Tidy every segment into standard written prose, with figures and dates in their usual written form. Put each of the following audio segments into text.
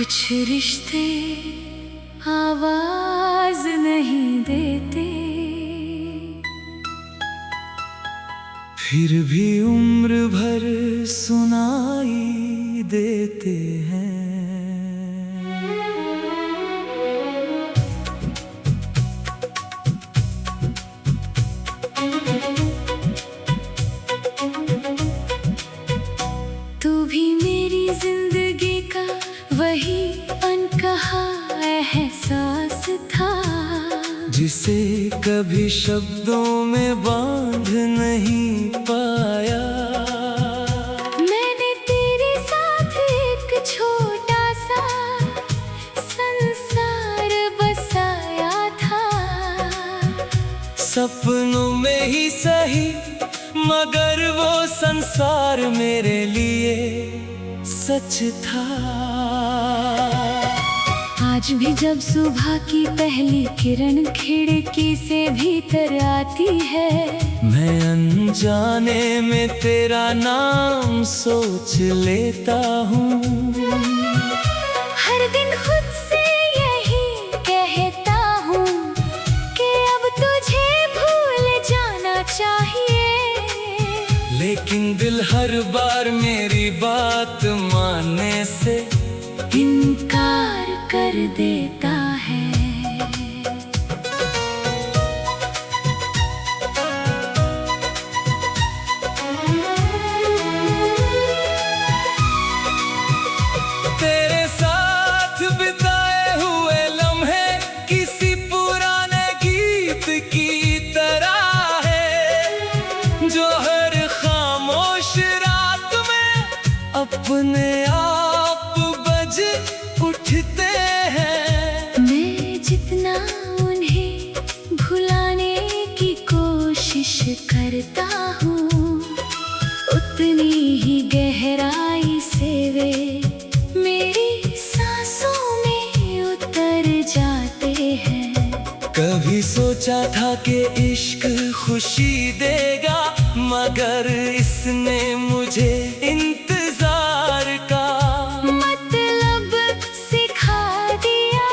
कुछ रिश्ते आवाज नहीं देते, फिर भी उम्र भर सुनाई देते हैं। तू भी मेरी जिंदगी का वही अनकहा एहसास था, जिसे कभी शब्दों में बांध नहीं पाया। मैंने तेरे साथ एक छोटा सा संसार बसाया था, सपनों में ही सही मगर वो संसार मेरे लिए सच था। आज भी जब सुबह की पहली किरण खिड़की से भीतर आती है, मैं अनजाने में तेरा नाम सोच लेता हूँ। हर दिन खुद से यही कहता हूँ कि अब तुझे भूल जाना चाहिए, लेकिन दिल हर बार मेरी बात मानने से इनकार कर देता है। तेरे साथ बिताए हुए लम्हे किसी पुराने गीत की तरह है, जो हर खामोश रात में अपने आप बज उठते हैं। मैं जितना उन्हें भुलाने की कोशिश करता हूँ, उतनी ही गहराई से वे मेरी सांसों में उतर जाते हैं। कभी सोचा था कि इश्क खुशी देगा, मगर इसने मुझे इंतजार का मतलब सिखा दिया।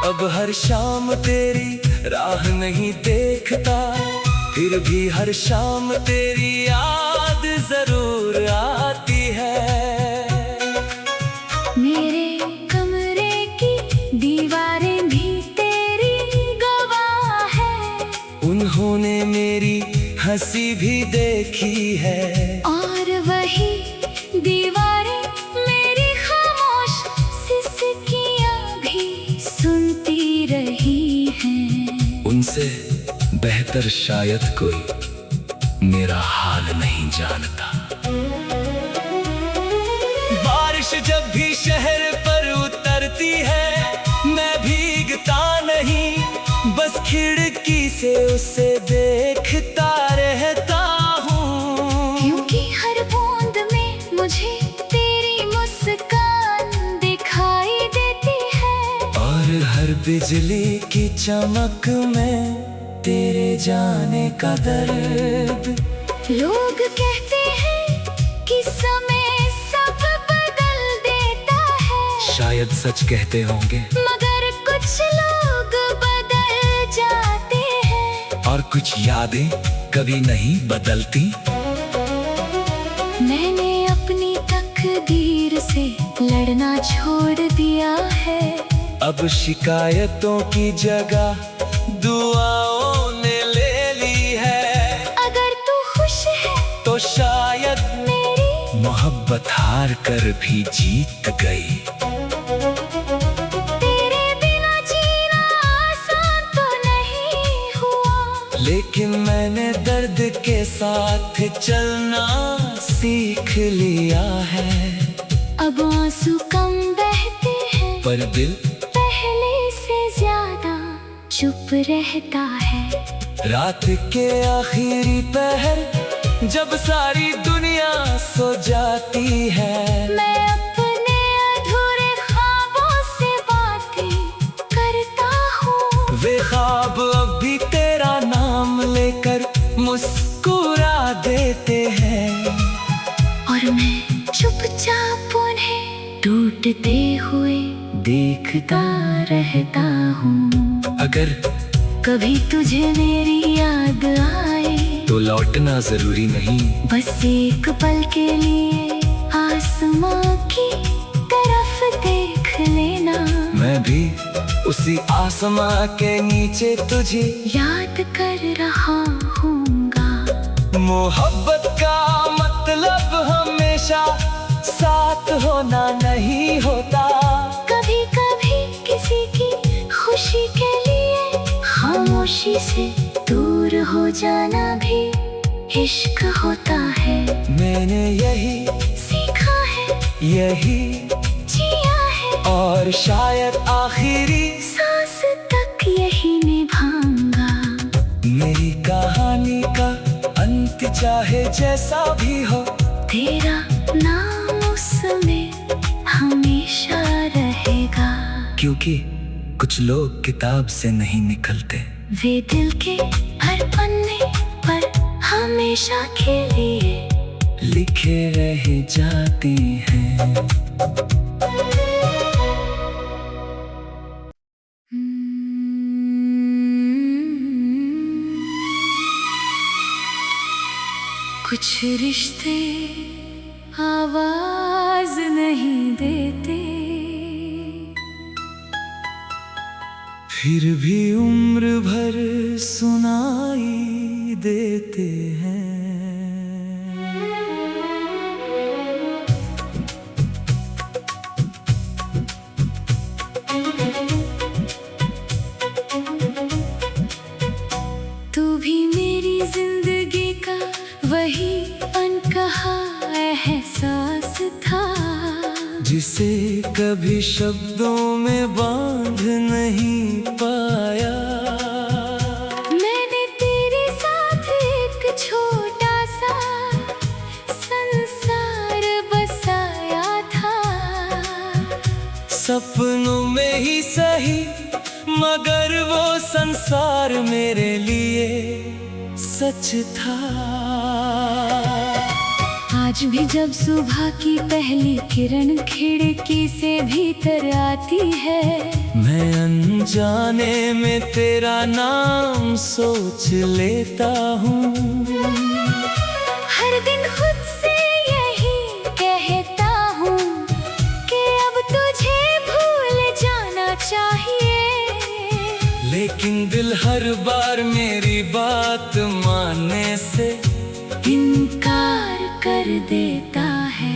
अब हर शाम तेरी राह नहीं देखता, फिर भी हर शाम तेरी याद जरूर आती है। मेरे कमरे की दीवारें भी तेरी गवाह है, उन्होंने मेरी हंसी भी देखी है, और वही दीवारें मेरी खामोश सिसकियां भी सुनती रही हैं। उनसे बेहतर शायद कोई मेरा हाल नहीं जानता। बारिश जब भी शहर पर उतरती है, मैं भीगता नहीं, बस खिड़की से उसे देखता रहता हूँ। क्योंकि हर बूंद में मुझे तेरी मुस्कान दिखाई देती है, और हर बिजली की चमक में तेरे जाने का दर्द। लोग कहते हैं कि समय सब बदल देता है, शायद सच कहते होंगे, मगर कुछ लोग बदल जाते हैं, और कुछ यादें कभी नहीं बदलती। मैंने अपनी तकदीर से लड़ना छोड़ दिया है, अब शिकायतों की जगह दुआओं ने ले ली है। अगर तू खुश है तो शायद मेरी मोहब्बत हार कर भी जीत गई। तेरे बिना जीना आसान तो नहीं हुआ, लेकिन मैंने दर्द के साथ चलना सीख लिया है। अब आंसू कम बहते हैं, पर दिल पहले से ज्यादा चुप रहता है। रात के आखिरी पहर जब सारी दुनिया सो जाती है, मैं अपने अधूरे ख्वाबों से बातें करता हूँ। वे ख्वाब अब भी तेरा नाम लेकर मुस्कुरा देते हैं, और मैं चुपचाप उन्हें टूट उड़ते हुए देखता रहता हूँ। अगर कभी तुझे मेरी याद आए तो लौटना जरूरी नहीं, बस एक पल के लिए आसमां की तरफ देख लेना। मैं भी उसी आसमां के नीचे तुझे याद कर रहा हूँगा। मोहब्बत का मतलब हमेशा साथ होना नहीं होता। कभी कभी किसी की खुशी के लिए खामोशी से दूर हो जाना भी इश्क होता है। मैंने यही सीखा है, यही जिया है, और शायद आखिरी सांस तक यही निभाऊंगा। मेरी कहानी का अंत चाहे जैसा भी हो, तेरा नाम उसमें हमेशा रहेगा। क्योंकि कुछ लोग किताब से नहीं निकलते, वे दिल के हर पन्ने पर हमेशा के लिए लिखे रह जाते हैं। कुछ रिश्ते आवाज नहीं देते, फिर भी उम्र भर सुनाई देते हैं। तू भी मेरी जिंदगी का वही अनकहा एहसास था, जिसे कभी शब्दों में बांध नहीं पाया। मैंने तेरे साथ एक छोटा सा संसार बसाया था। सपनों में ही सही, मगर वो संसार मेरे लिए सच था। आज भी जब सुबह की पहली किरण खिड़की से भीतर आती है, मैं अनजाने में तेरा नाम सोच लेता हूँ। हर दिन खुद से यही कहता हूँ कि अब तुझे भूल जाना चाहिए। लेकिन दिल हर बार मेरी बात मानने से इनकार कर देता है।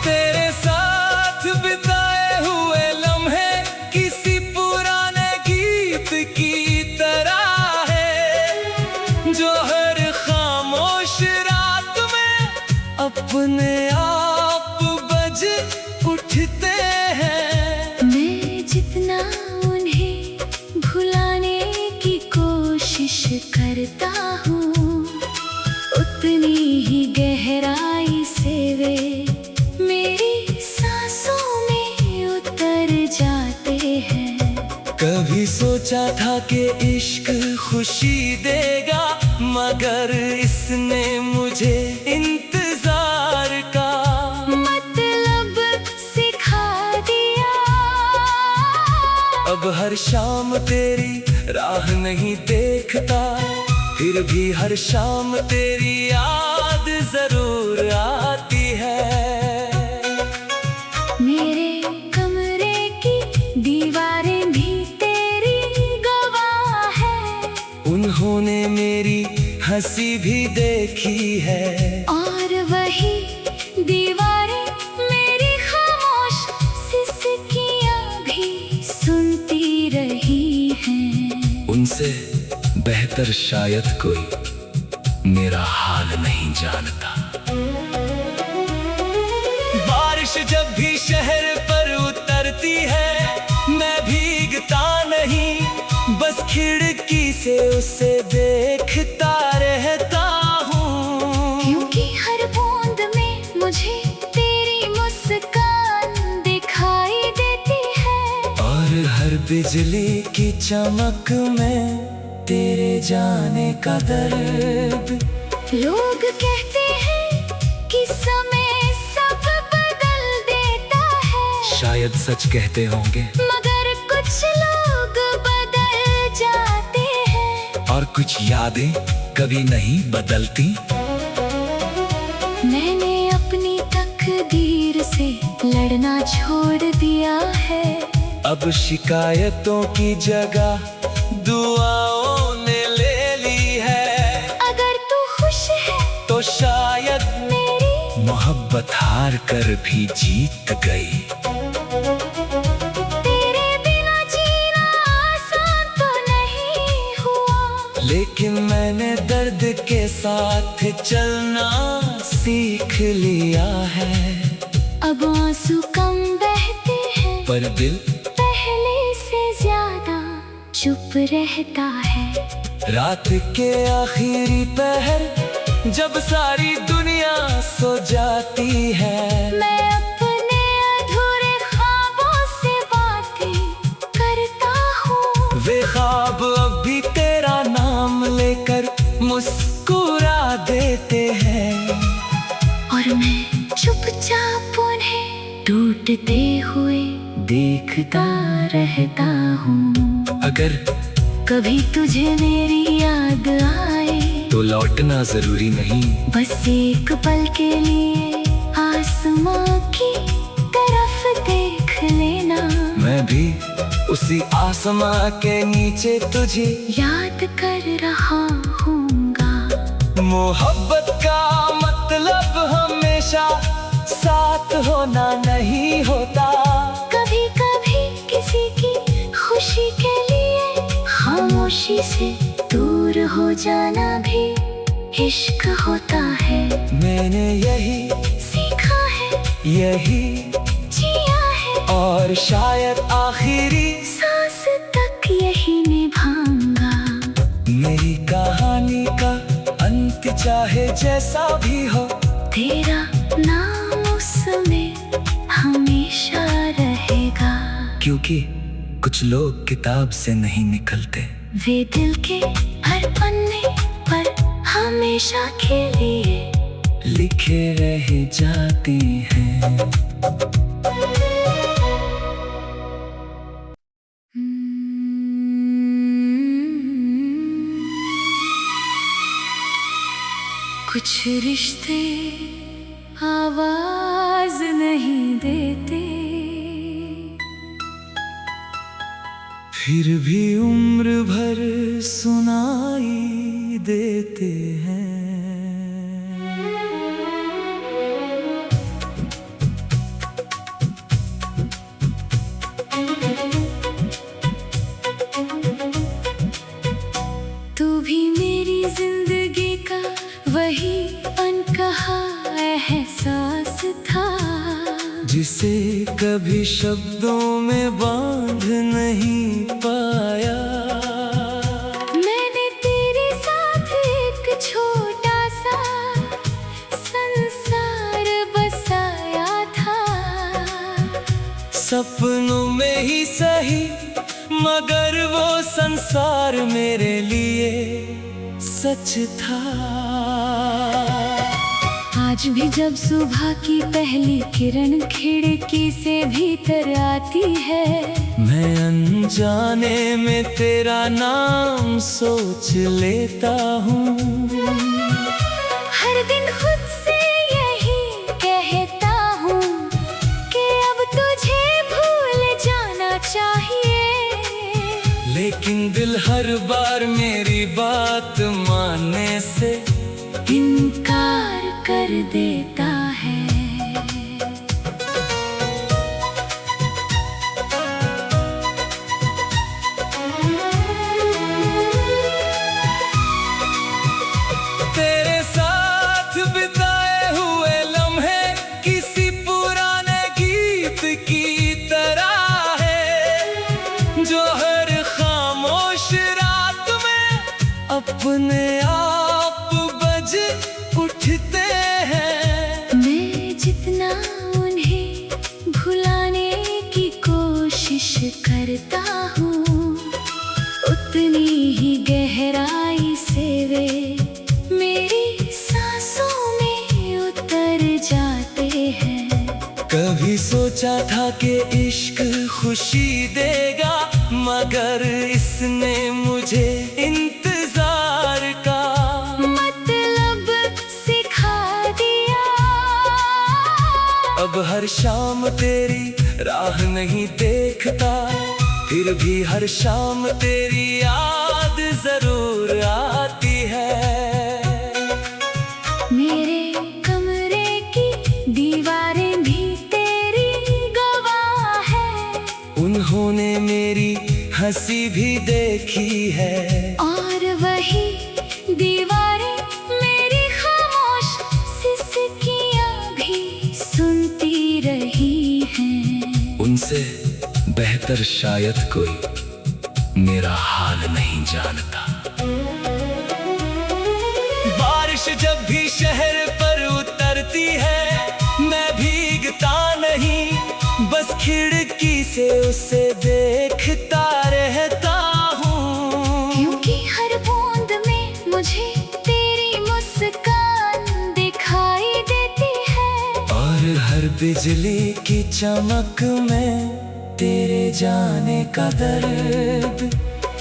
तेरे साथ बिताए हुए लम्हे किसी पुराने गीत की तरह है, जो हर खामोश रात में अपने आप बज उठते हैं। मैं जितना उन्हें भुलाने की कोशिश करता हूँ, उतनी ही गहराई से वे मेरी सांसों में उतर जाते हैं। कभी सोचा था कि इश्क खुशी देगा, मगर इसने मुझे इंतजार का मतलब सिखा दिया। अब हर शाम तेरी राह नहीं देखता, फिर भी हर शाम तेरी याद जरूर आती है। मेरे कमरे की दीवारें भी तेरी गवाह है, उन्होंने मेरी हंसी भी देखी है, और वही दीवारें मेरी खामोश सिसकियां भी सुनती रही हैं। उनसे बेहतर शायद कोई मेरा हाल नहीं जानता। बारिश जब भी शहर पर उतरती है, मैं भीगता नहीं, बस खिड़की से उसे देखता रहता हूँ। क्योंकि हर बूंद में मुझे तेरी मुस्कान दिखाई देती है, और हर बिजली की चमक में तेरे जाने का दर्द। लोग कहते हैं कि समय सब बदल देता है, शायद सच कहते होंगे, मगर कुछ लोग बदल जाते हैं और कुछ यादें कभी नहीं बदलती। मैंने अपनी तकदीर से लड़ना छोड़ दिया है, अब शिकायतों की जगह दुआओं ने ले ली है। अगर तू खुश है तो शायद मेरी मोहब्बत हार कर भी जीत गई। तेरे बिना जीना आसान तो नहीं हुआ, लेकिन मैंने दर्द के साथ चलना सीख लिया है। अब आंसू कम बहते हैं पर दिल पहले से ज्यादा चुप रहता है। रात के आखिरी पहर जब सारी दुनिया सो जाती है, मैं अपने अधूरे ख्वाबों से बातें करता हूँ। वे ख्वाब अब भी तेरा नाम लेकर मुस्कुरा देते हैं, और मैं चुपचाप उन्हें टूटते हुए देखता रहता हूँ। अगर कभी तुझे मेरी याद आए तो लौटना जरूरी नहीं, बस एक पल के लिए आसमां की तरफ देख लेना। मैं भी उसी आसमां के नीचे तुझे याद कर रहा हूँगा। मोहब्बत का मतलब हमेशा साथ होना नहीं होता। कभी कभी किसी की खुशी के लिए खामोशी से दूर हो जाना भी इश्क होता है। मैंने यही सीखा है, यही जिया है, और शायद आखिरी सांस तक यही निभाऊंगा। मेरी कहानी का अंत चाहे जैसा भी हो, तेरा नाम उसमें हमेशा रहेगा। क्योंकि कुछ लोग किताब से नहीं निकलते, वे दिल के हर पन्ने पर हमेशा के लिए लिखे रह जाते हैं। कुछ रिश्ते आवाज नहीं देते, फिर भी उम्र भर सुनाई देते हैं। तू भी मेरी जिंदगी का वही अनकहा एहसास था, जिसे कभी शब्दों में बांध नहीं पाया। मैंने तेरे साथ एक छोटा सा संसार बसाया था। सपनों में ही सही, मगर वो संसार मेरे लिए सच था। आज भी जब सुबह की पहली किरण खिड़की से भीतर आती है, मैं अनजाने में तेरा नाम सोच लेता हूँ। हर दिन खुद से यही कहता हूँ कि अब तुझे भूल जाना चाहिए, लेकिन दिल हर बार मेरी बात मानने से इनकार कर देता है। तेरे साथ बिताए हुए लम्हे किसी पुराने गीत की तरह है, जो हर खामोश रात में अपने आप बज उठते हैं। मैं जितना उन्हें भुलाने की कोशिश करता हूँ, हैं। कभी सोचा था कि इश्क खुशी देगा, मगर इसने मुझे इंतजार का मतलब सिखा दिया। अब हर शाम तेरी राह नहीं देखता, फिर भी हर शाम तेरी याद जरूर आती है। मेरे कमरे की दीवारें भी तेरी गवाह है, उन्होंने मेरी हंसी भी देखी है। और वही दीवारें मेरी खामोश सिसकियां भी सुनती रही हैं। उनसे बेहतर शायद कोई मेरा हाल नहीं जानता। बारिश जब भी शहर पर उतरती है, मैं भीगता नहीं, बस खिड़की से उसे देखता रहता हूँ। क्योंकि हर बूंद में मुझे तेरी मुस्कान दिखाई देती है, और हर बिजली की चमक में तेरे जाने का दर्द।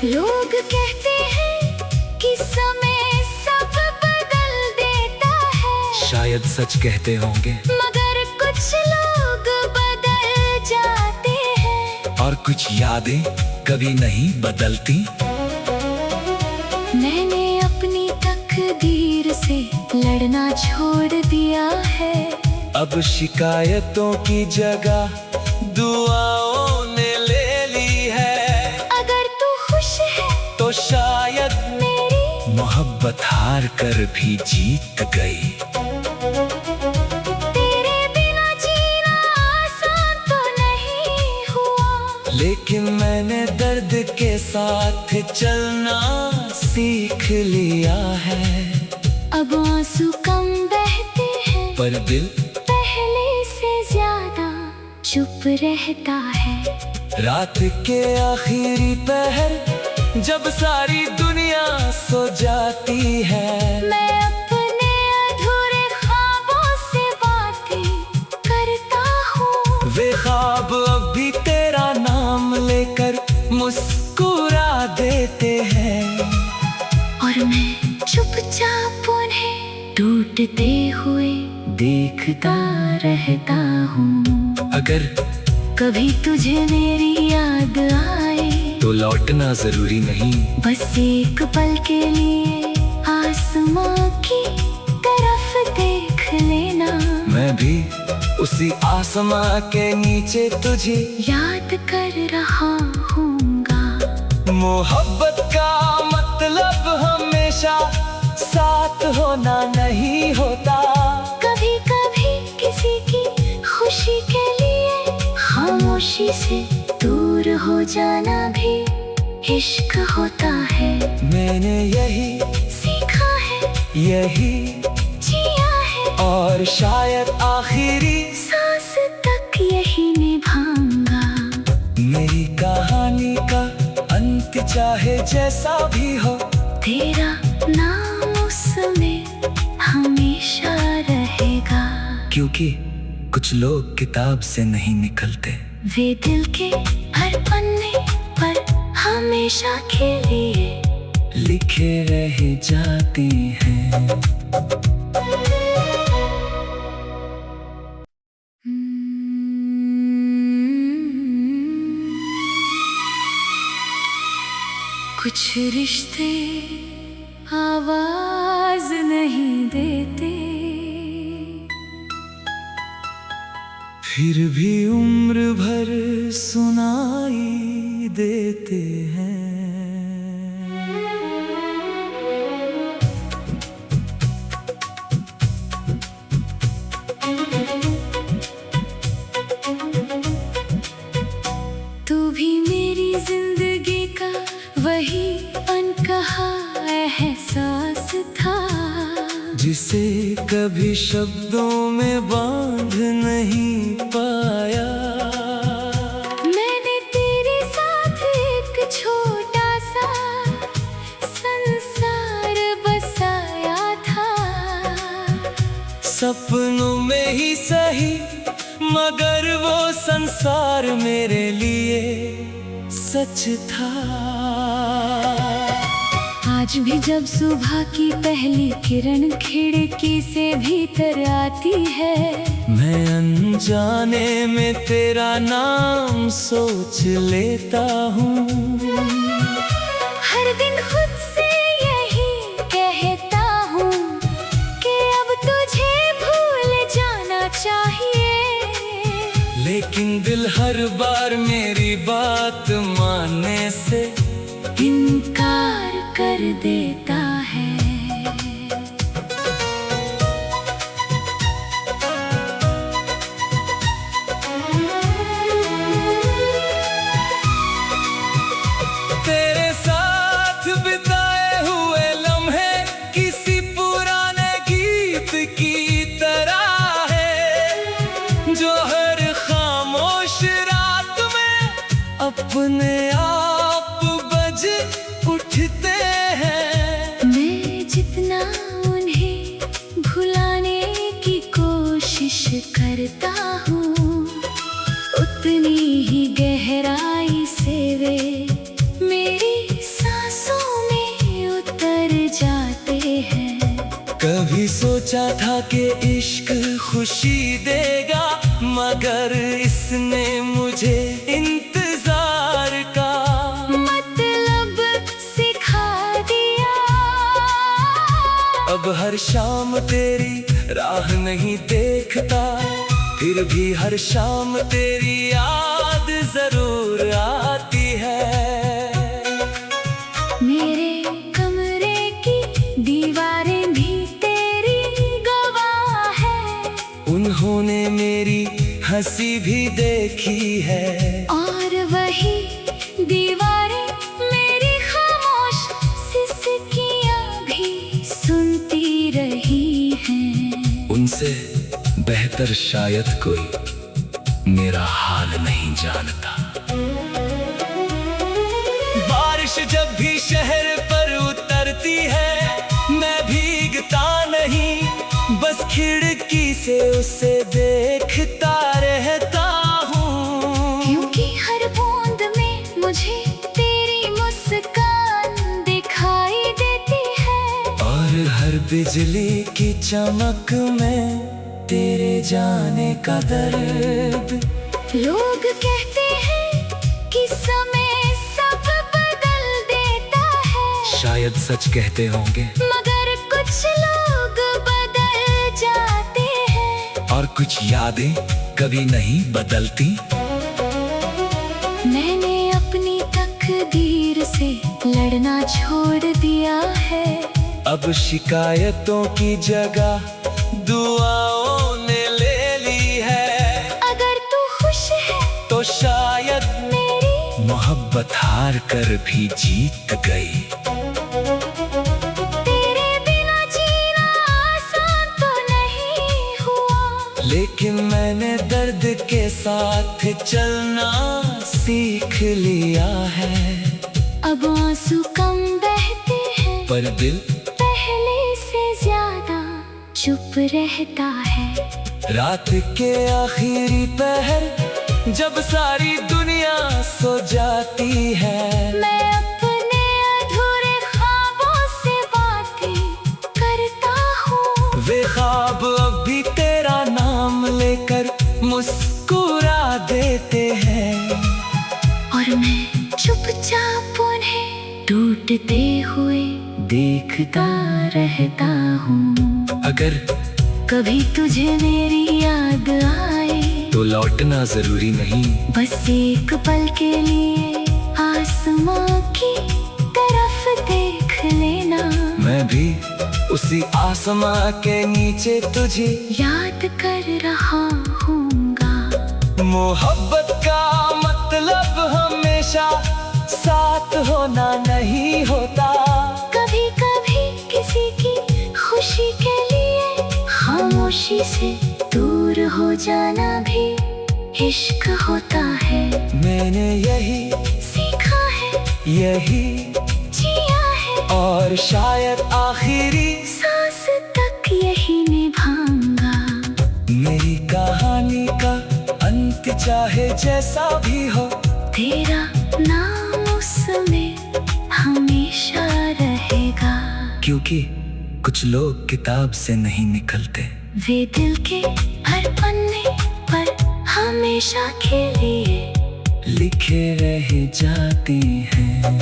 लोग कहते हैं कि समय सब बदल देता है, शायद सच कहते होंगे, मगर कुछ लोग बदल जाते हैं। और कुछ यादें कभी नहीं बदलती। मैंने अपनी तकदीर से लड़ना छोड़ दिया है, अब शिकायतों की जगह दुआओं ने ले ली है। अगर तू खुश है तो शायद मेरी मोहब्बत हार कर भी जीत गई। तेरे बिना जीना आसान तो नहीं हुआ, लेकिन मैंने दर्द के साथ चलना सीख लिया है। अब आंसू कम बहते हैं, पर दिल पहले से ज्यादा चुप रहता है। रात के आखिरी पहर जब सारी दुनिया सो जाती है, मैं अपने अधूरे ख्वाबों से बातें करता हूँ। वे ख्वाब अब भी तेरा नाम लेकर मुस्कुरा देते हैं, और मैं चुपचाप उन्हें टूटते हुए देखता रहता हूँ। अगर कभी तुझे मेरी याद आए तो लौटना जरूरी नहीं, बस एक पल के लिए आसमां की तरफ देख लेना। मैं भी उसी आसमां के नीचे तुझे याद कर रहा हूँगा। मोहब्बत का मतलब हमेशा साथ होना नहीं होता। कभी कभी किसी की खुशी के लिए खामोशी से दूर हो जाना भी इश्क होता है। मैंने यही सीखा है, यही जिया है, और शायद आखिरी सांस तक यही निभाऊंगा। मेरी कहानी का अंत चाहे जैसा भी हो, तेरा नाम उसमें हमेशा रहेगा। क्योंकि कुछ लोग किताब से नहीं निकलते, वे दिल के हर पन्ने पर हमेशा के लिए लिखे रह जाते हैं। कुछ रिश्ते आवाज नहीं देते, फिर भी उम्र भर सुनाई देते हैं। तू भी मेरी जिंदगी का वही अनकहा एहसास था, जिसे कभी शब्दों में बांध नहीं पाया। मैंने तेरे साथ एक छोटा सा संसार बसाया था। सपनों में ही ही सही, मगर वो संसार मेरे लिए सच था। आज भी जब सुबह की पहली किरण खिड़की से भीतर आती है, मैं अनजाने में तेरा नाम सोच लेता हूँ। हर दिन खुद से यही कहता हूँ कि अब तुझे भूल जाना चाहिए, लेकिन दिल हर बार मेरी बात मानने से इनकार कर देता है। तेरे साथ बिताए हुए लम्हे किसी पुराने गीत की तरह है, जो हर खामोश रात में अपने आप बज उठते हैं। मैं जितना उन्हें भुलाने की कोशिश करता हूँ, उतनी ही गहराई से वे मेरी सांसों में उतर जाते हैं। कभी सोचा था कि इश्क खुशी देगा, मगर इसने मुझे इंतजार का मतलब सिखा दिया। अब हर शाम तेरी राह नहीं देखता, फिर भी हर शाम तेरी याद जरूर आती है। मेरे कमरे की दीवारें भी तेरी गवाह है, उन्होंने मेरी हंसी भी देखी है, और वही दीवारें मेरी खामोश सिसकियां भी सुनती रही हैं। उनसे बेहतर शायद कोई मेरा हाल नहीं जानता। बारिश जब भी शहर पर उतरती है, मैं भीगता नहीं, बस खिड़की से उसे देखता रहता हूँ। क्योंकि हर बूंद में मुझे तेरी मुस्कान दिखाई देती है, और हर बिजली की चमक में तेरे जाने का दर्द। लोग कहते हैं कि समय सब बदल देता है, शायद सच कहते होंगे, मगर कुछ लोग बदल जाते हैं, और कुछ यादें कभी नहीं बदलती। मैंने अपनी तकदीर से लड़ना छोड़ दिया है, अब शिकायतों की जगह दुआओं ने ले ली है। अगर तू खुश है तो शायद मेरी मोहब्बत हार कर भी जीत गई। तेरे बिना जीना आसान तो नहीं हुआ, लेकिन मैंने दर्द के साथ चलना सीख लिया है। अब आंसू कम बहते हैं, पर दिल पहले से ज्यादा चुप रहता है। रात के आखिरी पहर जब सारी दुनिया सो जाती है, मैं अपने अधूरे ख्वाबों से बातें करता हूँ। वे ख्वाब अब भी तेरा नाम लेकर मुस्कुरा देते हैं, और मैं चुपचाप उन्हें टूटते हुए देखता रहता हूँ। अगर कभी तुझे मेरी याद आए तो लौटना जरूरी नहीं, बस एक पल के लिए आसमां की तरफ देख लेना। मैं भी उसी आसमां के नीचे तुझे याद कर रहा हूँगा। मोहब्बत का मतलब हमेशा साथ होना नहीं होता। कभी कभी किसी की खुशी के लिए खामोशी से दूर हो जाना भी इश्क होता है। मैंने यही सीखा है, यही जिया है, और शायद आखिरी सांस तक यही निभाऊंगा। मेरी चाहे जैसा भी हो, तेरा नाम उसमें हमेशा रहेगा। क्योंकि कुछ लोग किताब से नहीं निकलते, वे दिल के हर पन्ने पर हमेशा के लिए लिखे रह जाते हैं।